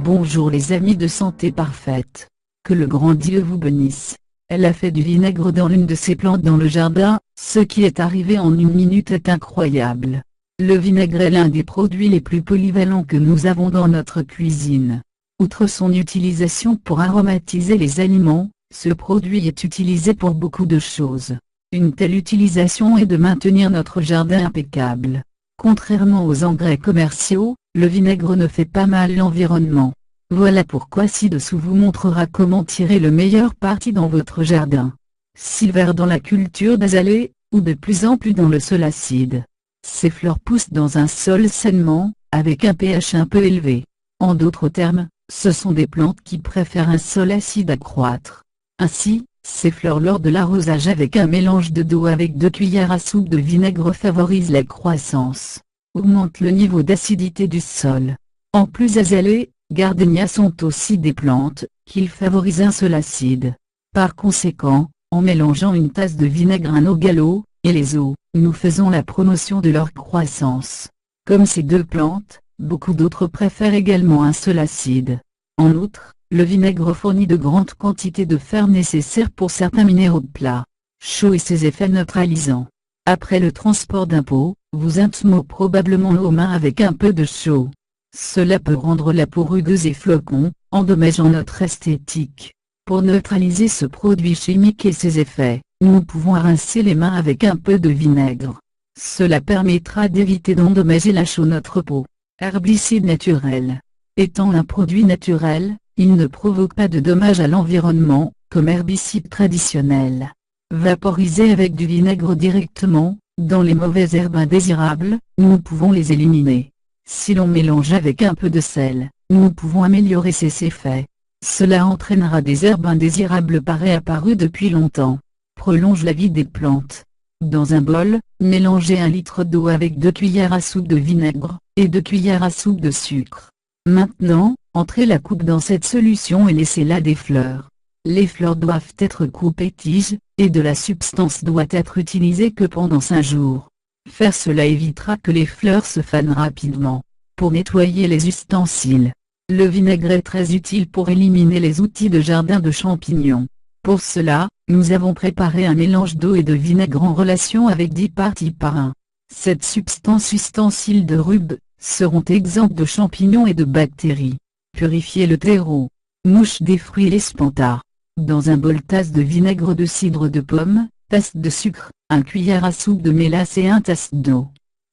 Bonjour les amis de Santé Parfaite. Que le grand Dieu vous bénisse. Elle a fait du vinaigre dans l'une de ses plantes dans le jardin. Ce qui est arrivé en une minute est incroyable. Le vinaigre est l'un des produits les plus polyvalents que nous avons dans notre cuisine. Outre son utilisation pour aromatiser les aliments, ce produit est utilisé pour beaucoup de choses. Une telle utilisation est de maintenir notre jardin impeccable. Contrairement aux engrais commerciaux, le vinaigre ne fait pas mal l'environnement. Voilà pourquoi ci-dessous vous montrera comment tirer le meilleur parti dans votre jardin. Silver dans la culture d'azalée, ou de plus en plus dans le sol acide. Ces fleurs poussent dans un sol sainement, avec un pH un peu élevé. En d'autres termes, ce sont des plantes qui préfèrent un sol acide à croître. Ainsi, ces fleurs lors de l'arrosage avec un mélange d'eau avec 2 cuillères à soupe de vinaigre favorisent la croissance, augmentent le niveau d'acidité du sol. En plus azalées, gardénias sont aussi des plantes, qui favorisent un sol acide. Par conséquent, en mélangeant une tasse de vinaigre à nos galops, et les eaux, nous faisons la promotion de leur croissance. Comme ces deux plantes, beaucoup d'autres préfèrent également un sol acide. En outre, le vinaigre fournit de grandes quantités de fer nécessaires pour certains minéraux de plat, chaud et ses effets neutralisants. Après le transport d'un pot, vous intimez probablement aux mains avec un peu de chaud. Cela peut rendre la peau rugueuse et flocon, endommageant notre esthétique. Pour neutraliser ce produit chimique et ses effets, nous pouvons rincer les mains avec un peu de vinaigre. Cela permettra d'éviter d'endommager la chaux notre peau. Herbicide naturel. Étant un produit naturel, il ne provoque pas de dommages à l'environnement, comme herbicide traditionnel. Vaporiser avec du vinaigre directement, dans les mauvaises herbes indésirables, nous pouvons les éliminer. Si l'on mélange avec un peu de sel, nous pouvons améliorer ses effets. Cela entraînera des herbes indésirables réapparues depuis longtemps. Prolonge la vie des plantes. Dans un bol, mélangez 1 litre d'eau avec 2 cuillères à soupe de vinaigre, et 2 cuillères à soupe de sucre. Maintenant, entrez la coupe dans cette solution et laissez-la des fleurs. Les fleurs doivent être coupées tiges, et de la substance doit être utilisée que pendant 5 jours. Faire cela évitera que les fleurs se fanent rapidement. Pour nettoyer les ustensiles, le vinaigre est très utile pour éliminer les outils de jardin de champignons. Pour cela, nous avons préparé un mélange d'eau et de vinaigre en relation avec 10 parties par 1. Cette substance ustensile de rub seront exempts de champignons et de bactéries. Purifiez le terreau. Mouche des fruits et les spantas. Dans un bol, tasse de vinaigre de cidre de pomme, tasse de sucre, 1 cuillère à soupe de mélasse et 1 tasse d'eau.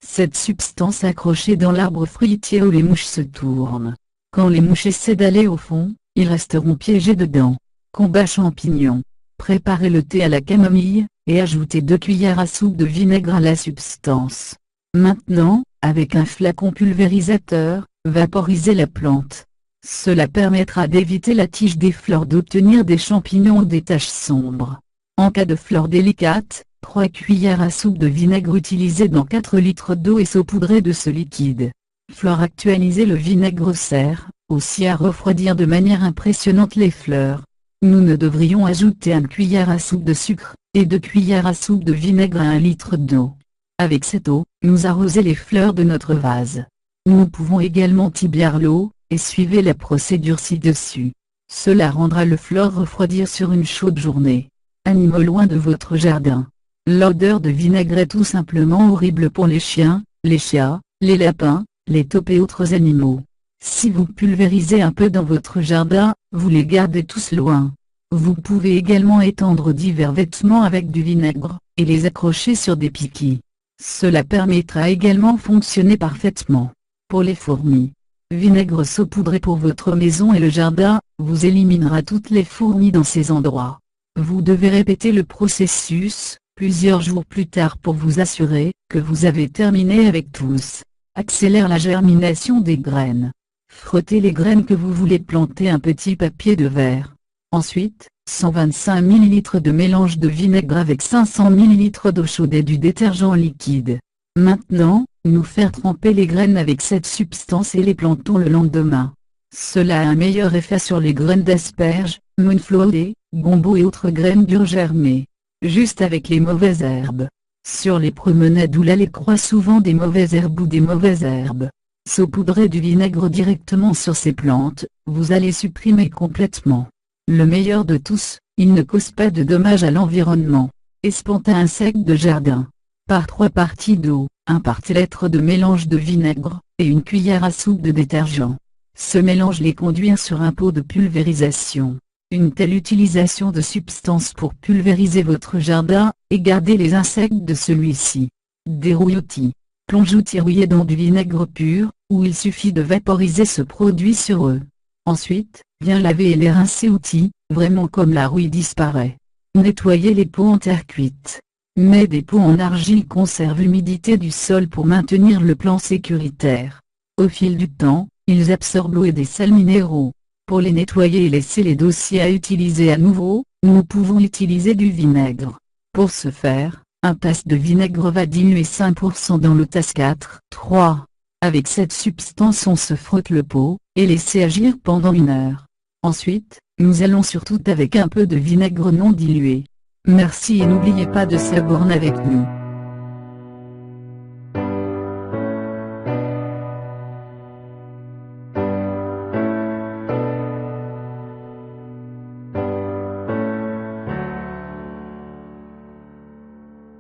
Cette substance accrochée dans l'arbre fruitier où les mouches se tournent. Quand les mouches essaient d'aller au fond, ils resteront piégés dedans. Combat champignons. Préparez le thé à la camomille, et ajoutez 2 cuillères à soupe de vinaigre à la substance. Maintenant, avec un flacon pulvérisateur, vaporisez la plante. Cela permettra d'éviter la tige des fleurs d'obtenir des champignons ou des taches sombres. En cas de fleurs délicates, 3 cuillères à soupe de vinaigre utilisées dans 4 litres d'eau et saupoudrez de ce liquide. Fleurs actualisées. Le vinaigre sert aussi à refroidir de manière impressionnante les fleurs. Nous ne devrions ajouter 1 cuillère à soupe de sucre, et 2 cuillères à soupe de vinaigre à 1 litre d'eau. Avec cette eau, nous arroser les fleurs de notre vase. Nous pouvons également tibier l'eau, et suivez la procédure ci-dessus. Cela rendra le fleur refroidir sur une chaude journée. Animaux loin de votre jardin. L'odeur de vinaigre est tout simplement horrible pour les chiens, les chats, les lapins, les taupes et autres animaux. Si vous pulvérisez un peu dans votre jardin, vous les gardez tous loin. Vous pouvez également étendre divers vêtements avec du vinaigre, et les accrocher sur des piquets. Cela permettra également de fonctionner parfaitement. Pour les fourmis, vinaigre saupoudré pour votre maison et le jardin, vous éliminera toutes les fourmis dans ces endroits. Vous devez répéter le processus, plusieurs jours plus tard pour vous assurer que vous avez terminé avec tous. Accélère la germination des graines. Frottez les graines que vous voulez planter un petit papier de verre. Ensuite, 125 ml de mélange de vinaigre avec 500 ml d'eau chaude et du détergent liquide. Maintenant, nous faire tremper les graines avec cette substance et les plantons le lendemain. Cela a un meilleur effet sur les graines d'asperges, moonflower, gombo et autres graines dures germées. Juste avec les mauvaises herbes. Sur les promenades où l'allée croît souvent des mauvaises herbes ou des mauvaises herbes. Saupoudrez du vinaigre directement sur ces plantes, vous allez supprimer complètement. Le meilleur de tous, il ne cause pas de dommages à l'environnement. Espantin insectes de jardin. Par 3 parties d'eau, 1 partie-litre de mélange de vinaigre, et une cuillère à soupe de détergent. Ce mélange les conduire sur un pot de pulvérisation. Une telle utilisation de substances pour pulvériser votre jardin, et garder les insectes de celui-ci. Dérouillotis. Plonge-outils rouillés dans du vinaigre pur, où il suffit de vaporiser ce produit sur eux. Ensuite, bien laver et les rincer outils, vraiment comme la rouille disparaît. Nettoyez les pots en terre cuite. Mais des pots en argile conservent l'humidité du sol pour maintenir le plan sécuritaire. Au fil du temps, ils absorbent l'eau et des sels minéraux. Pour les nettoyer et laisser les dossiers à utiliser à nouveau, nous pouvons utiliser du vinaigre. Pour ce faire, un tasse de vinaigre va diluer 5% dans le tasse 4-3. Avec cette substance on se frotte le pot, et laisser agir pendant 1 heure. Ensuite, nous allons surtout avec un peu de vinaigre non dilué. Merci et n'oubliez pas de s'abonner avec nous.